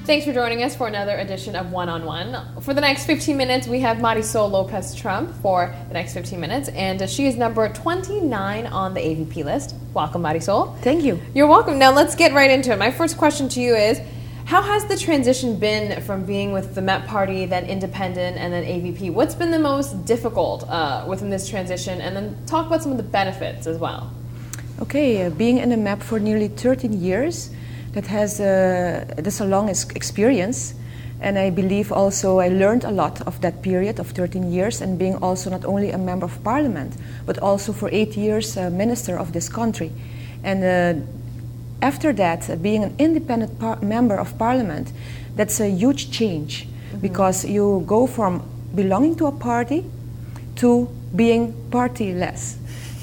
Thanks for joining us for another edition of One on One. For the next 15 minutes, we have Marisol Lopez Tromp for the next 15 minutes, and she is number 29 on the AVP list. Welcome, Marisol. Thank you. You're welcome. Now let's get right into it. My first question to you is, how has the transition been from being with the Met Party, then Independent, and then AVP? What's been the most difficult within this transition? And then talk about some of the benefits as well. Okay, being in the MEP for nearly 13 years, that's a long experience, and I believe also I learned a lot of that period of 13 years, and being also not only a member of parliament, but also for 8 years minister of this country. And after that, being an independent member of parliament, that's a huge change, because you go from belonging to a party to being partyless.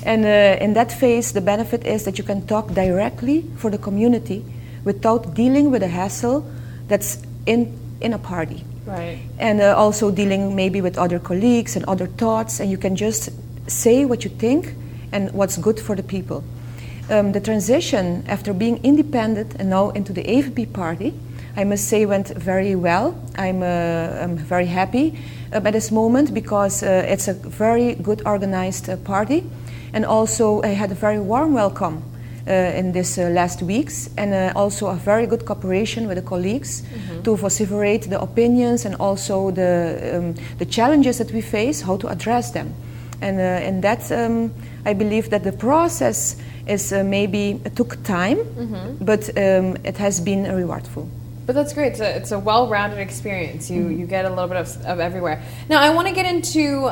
And in that phase, the benefit is that you can talk directly for the community without dealing with a hassle that's in a party. Right. And also dealing maybe with other colleagues and other thoughts, and you can just say what you think and what's good for the people. The transition after being independent and now into the AVP party, I must say, went very well. I'm very happy at this moment, because it's a very good organized party. And also I had a very warm welcome in this last weeks, and also a very good cooperation with the colleagues to vociferate the opinions and also the challenges that we face, how to address them. And in that, I believe that the process is maybe it took time, but it has been rewardful. But that's great. It's a well-rounded experience. You get a little bit of everywhere. Now, I want to get into,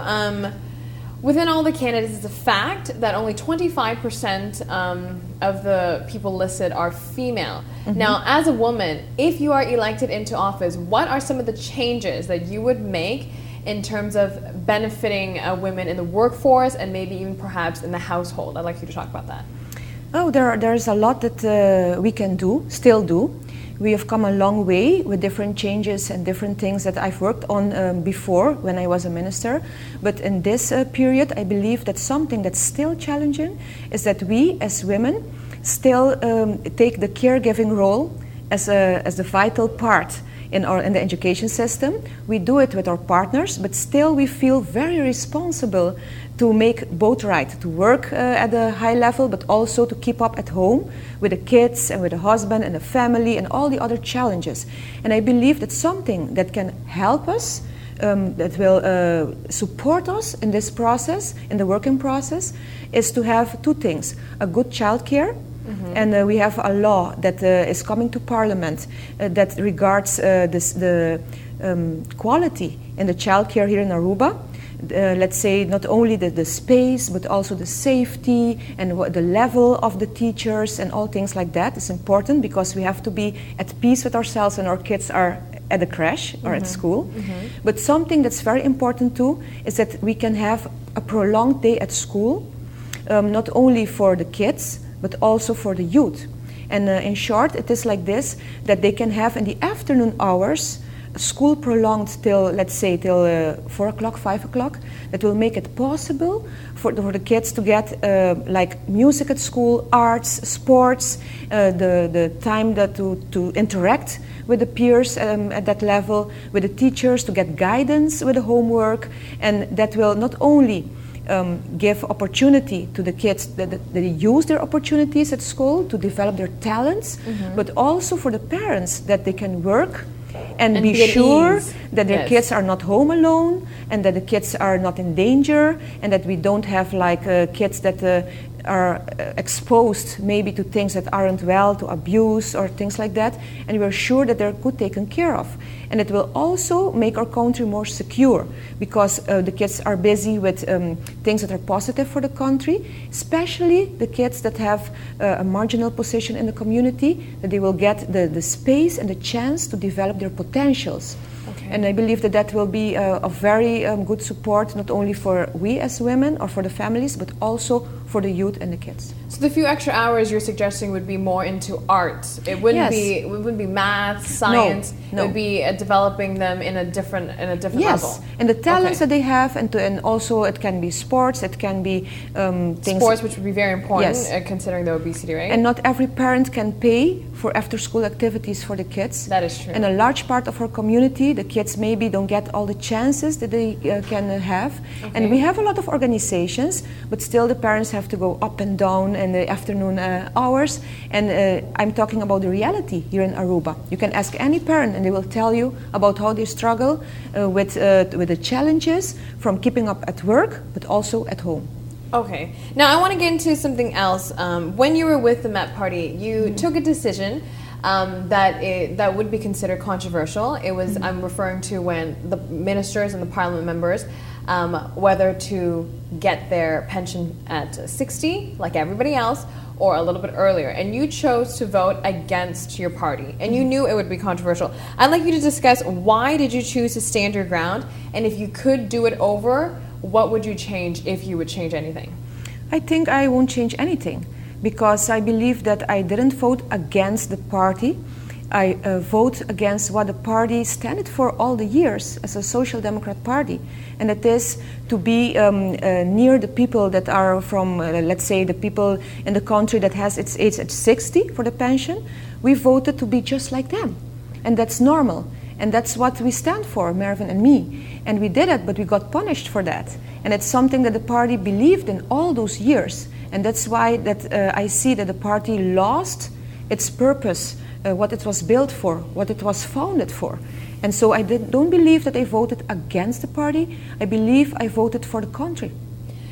within all the candidates, it's a fact that only 25% of the people listed are female. Now, as a woman, if you are elected into office, what are some of the changes that you would make in terms of benefiting women in the workforce and maybe even perhaps in the household? I'd like you to talk about that. Oh, there's a lot that we can do, still do. We have come a long way with different changes and different things that I've worked on before when I was a minister. But in this period, I believe that something that's still challenging is that we as women still take the caregiving role as a vital part in the education system. We do it with our partners, but still we feel very responsible to make both right, to work at a high level, but also to keep up at home with the kids and with the husband and the family and all the other challenges. And I believe that something that can help us, that will support us in this process, in the working process, is to have two things: a good childcare. And we have a law that is coming to Parliament that regards the quality in the childcare here in Aruba. Let's say not only the space, but also the safety and the level of the teachers and all things like that is important, because we have to be at peace with ourselves when our kids are at the crash or at school. But something that's very important too is that we can have a prolonged day at school, not only for the kids, but also for the youth. And in short, it is like this, that they can have in the afternoon hours school prolonged till, let's say, till 4 o'clock, 5 o'clock. That will make it possible for the kids to get like music at school, arts, sports, the time to interact with the peers at that level, with the teachers, to get guidance with the homework. And that will not only give opportunity to the kids that they use their opportunities at school to develop their talents, but also for the parents that they can work and be sure that their kids are not home alone, and that the kids are not in danger, and that we don't have like kids that are exposed maybe to things that aren't well, to abuse or things like that, and we're sure that they're good taken care of. And it will also make our country more secure, because the kids are busy with things that are positive for the country, especially the kids that have a marginal position in the community, that they will get the space and the chance to develop their potentials. And I believe that that will be a very good support, not only for we as women or for the families, but also for the youth and the kids. So the few extra hours you're suggesting would be more into art. It wouldn't be math, science. No. It would be developing them in a different level. And the talents that they have, and also it can be sports. It can be things. Sports, which would be very important considering the obesity rate. And not every parent can pay for after-school activities for the kids. That is true. And a large part of our community, the kids maybe don't get all the chances that they can have. Okay. And we have a lot of organizations, but still the parents have to go up and down in the afternoon hours. And I'm talking about the reality here in Aruba. You can ask any parent and they will tell you about how they struggle with the challenges from keeping up at work, but also at home. Okay. Now I want to get into something else. When you were with the Met Party, you took a decision that would be considered controversial. It was, I'm referring to when the ministers and the parliament members, whether to get their pension at 60, like everybody else, or a little bit earlier. And you chose to vote against your party. And you knew it would be controversial. I'd like you to discuss, why did you choose to stand your ground? And if you could do it over, what would you change, if you would change anything? I think I won't change anything, because I believe that I didn't vote against the party. I vote against what the party standed for all the years as a Social Democrat Party, and it is to be near the people that are from, let's say, the people in the country that has its age at 60 for the pension. We voted to be just like them, and that's normal, and that's what we stand for, Mervyn and me. And we did it, but we got punished for that, and it's something that the party believed in all those years, and that's why that I see that the party lost its purpose. What it was built for, what it was founded for. And so I don't believe that I voted against the party. I believe I voted for the country.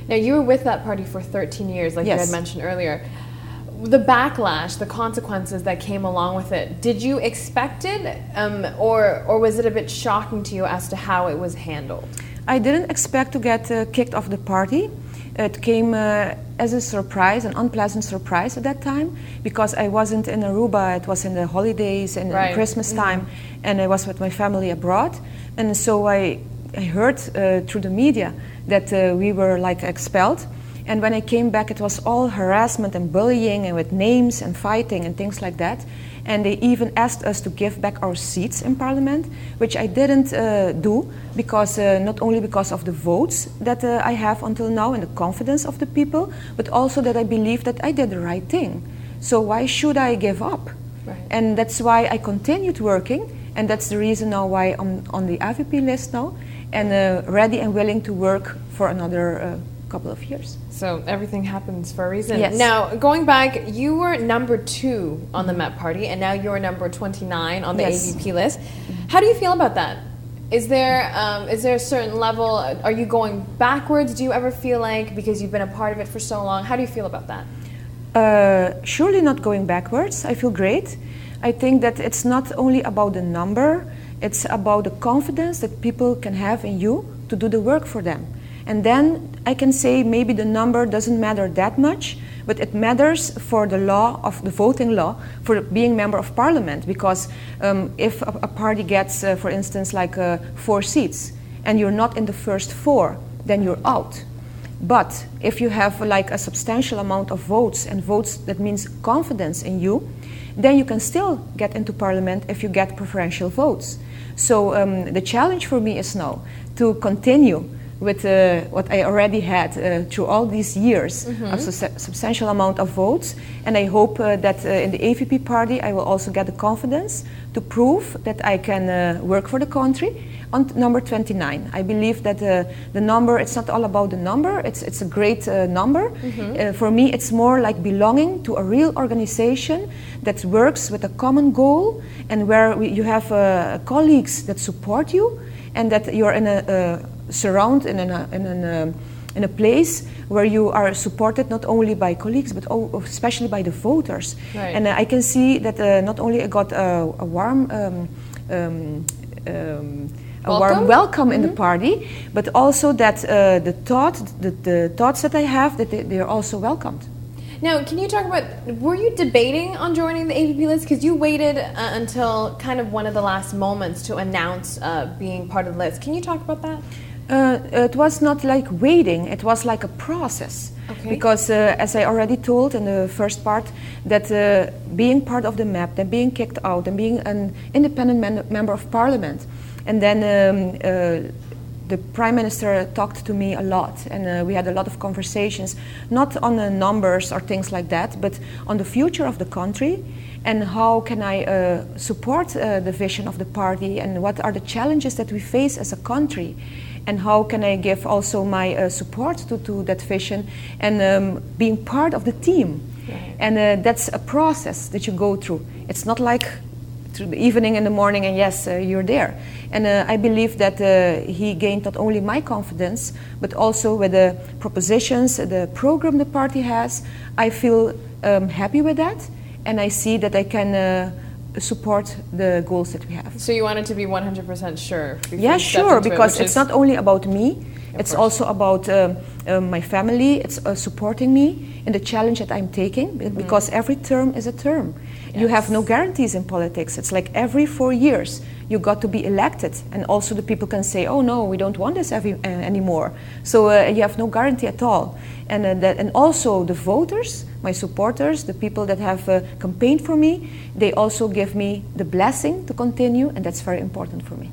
Now, you were with that party for 13 years, like you had mentioned earlier. The backlash, the consequences that came along with it, did you expect it, or was it a bit shocking to you as to how it was handled? I didn't expect to get kicked off the party. It came as a surprise, an unpleasant surprise at that time, because I wasn't in Aruba. It was in the holidays and Christmas time, and I was with my family abroad. And so I heard through the media that we were like expelled. And when I came back, it was all harassment and bullying, and with names and fighting and things like that. And they even asked us to give back our seats in Parliament, which I didn't do, because not only because of the votes that I have until now and the confidence of the people, but also that I believe that I did the right thing. So why should I give up? Right. And that's why I continued working, and that's the reason now why I'm on the AVP list now, and ready and willing to work for another couple of years. So everything happens for a reason. Yes. Now, going back, you were number 2 on the Met Party, and now you're number 29 on the AVP list. How do you feel about that? Is there a certain level? Are you going backwards? Do you ever feel like, because you've been a part of it for so long, how do you feel about that? Surely not going backwards. I feel great. I think that it's not only about the number, it's about the confidence that people can have in you to do the work for them. And then I can say maybe the number doesn't matter that much, but it matters for the law of the voting law for being member of parliament, because if a party gets, for instance, like 4 seats and you're not in the first 4, then you're out. But if you have like a substantial amount of votes, and votes that means confidence in you, then you can still get into parliament if you get preferential votes. So the challenge for me is now to continue with what I already had through all these years of substantial amount of votes. And I hope that in the AVP party I will also get the confidence to prove that I can work for the country on number 29. I believe that the number, it's not all about the number, it's a great number. For me, it's more like belonging to a real organization that works with a common goal, and where you have colleagues that support you, and that you're in a in a place where you are supported not only by colleagues but especially by the voters. Right. And I can see that not only I got a warm welcome in the party, but also that the thoughts that I have, that they are also welcomed. Now, can you talk about, were you debating on joining the AVP list? Because you waited until kind of one of the last moments to announce being part of the list. Can you talk about that? It was not like waiting, it was like a process. Okay. Because as I already told in the first part, that being part of the MAP, then being kicked out, and being an independent member of parliament, and then the Prime Minister talked to me a lot, and we had a lot of conversations, not on the numbers or things like that, but on the future of the country, and how can I support the vision of the party, and what are the challenges that we face as a country, and how can I give also my support to that vision, and being part of the team. Right. And that's a process that you go through. It's not like through the evening and the morning and yes, you're there. And I believe that he gained not only my confidence, but also with the propositions, the program the party has. I feel happy with that, and I see that I can support the goals that we have. So you wanted to be 100% sure? before Yeah, you stepped sure, into it, because which it's is- not only about me, it's course. also about my family, it's supporting me in the challenge that I'm taking, because every term is a term. You have no guarantees in politics. It's like every 4 years you got to be elected, and also the people can say, oh no, we don't want this anymore. So you have no guarantee at all. And also the voters, my supporters, the people that have campaigned for me, they also give me the blessing to continue, and that's very important for me.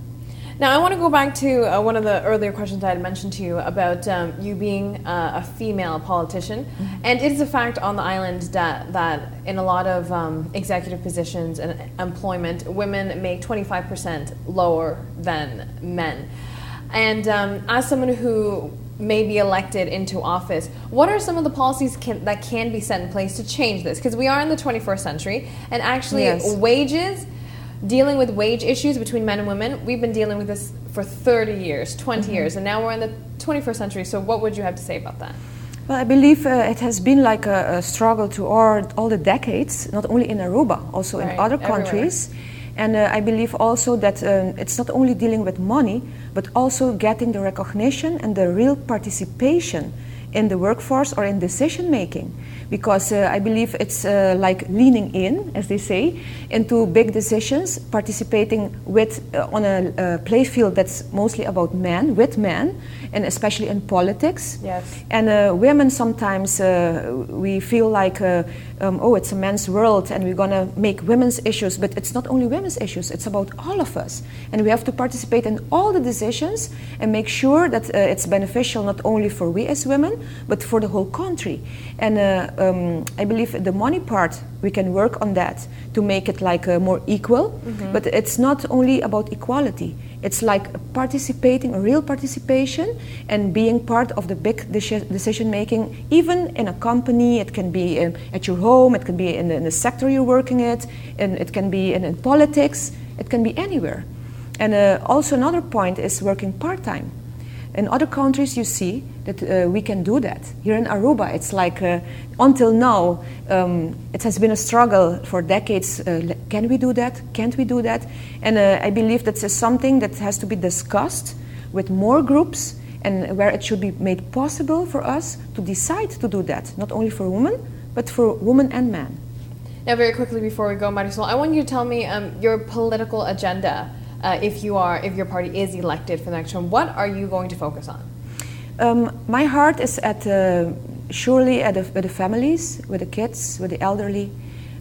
Now, I want to go back to one of the earlier questions I had mentioned to you about you being a female politician. And it is a fact on the island that in a lot of executive positions and employment, women make 25% lower than men. And as someone who may be elected into office, what are some of the policies that can be set in place to change this? Because we are in the 21st century, and actually wages, dealing with wage issues between men and women, we've been dealing with this for 30 years, 20 years, and now we're in the 21st century. So what would you have to say about that? Well, I believe it has been like a struggle to all the decades, not only in Aruba, also in other countries. And I believe also that it's not only dealing with money, but also getting the recognition and the real participation in the workforce or in decision making. Because I believe it's like leaning in, as they say, into big decisions, participating with on a play field that's mostly about men, with men, and especially in politics. Yes. And women sometimes we feel like, oh, it's a man's world, and we're gonna make women's issues, but it's not only women's issues; it's about all of us, and we have to participate in all the decisions and make sure that it's beneficial not only for we as women, but for the whole country. And I believe the money part, we can work on that to make it like more equal, but it's not only about equality. It's like participating, a real participation, and being part of the big decision making, even in a company. It can be at your home, it can be in the sector you're working at, and it can be in politics, it can be anywhere. And also another point is working part-time. In other countries you see that we can do that. Here in Aruba it's like until now it has been a struggle for decades. Can we do that? Can't we do that? And I believe that's something that has to be discussed with more groups, and where it should be made possible for us to decide to do that, not only for women, but for women and men. Now, very quickly before we go, Marisol, I want you to tell me your political agenda. If your party is elected for the next term, what are you going to focus on? My heart is at surely with the families, with the kids, with the elderly,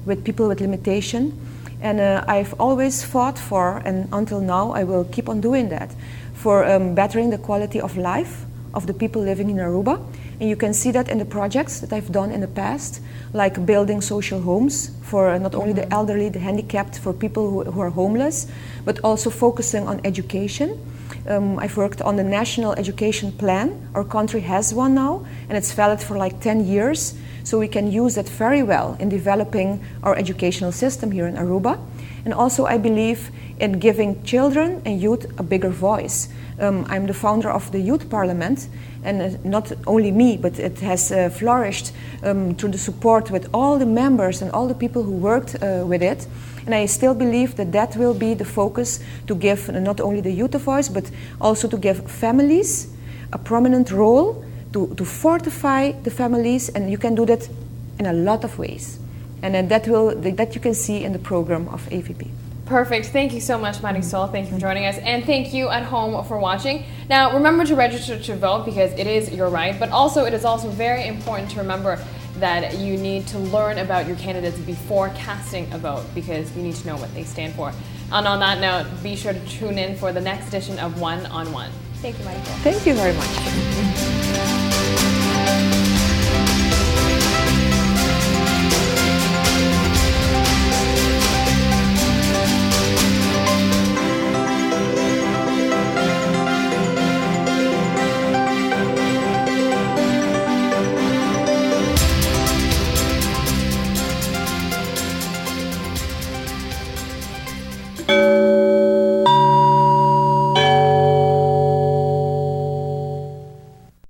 with people with limitation, and I've always fought for, and until now I will keep on doing that, for bettering the quality of life of the people living in Aruba. And you can see that in the projects that I've done in the past, like building social homes for not only the elderly, the handicapped, for people who are homeless, but also focusing on education. I've worked on the national education plan. Our country has one now, and it's valid for like 10 years. So we can use that very well in developing our educational system here in Aruba. And also I believe in giving children and youth a bigger voice. I'm the founder of the Youth Parliament, and not only me, but it has flourished through the support with all the members and all the people who worked with it. And I still believe that that will be the focus, to give not only the youth a voice, but also to give families a prominent role, to fortify the families, and you can do that in a lot of ways. And that you can see in the program of AVP. Perfect. Thank you so much, Marisol. Thank you for joining us. And thank you at home for watching. Now, remember to register to vote because it is your right, but also it is also very important to remember that you need to learn about your candidates before casting a vote because you need to know what they stand for. And on that note, be sure to tune in for the next edition of One on One. Thank you, Marisol. Thank you very much.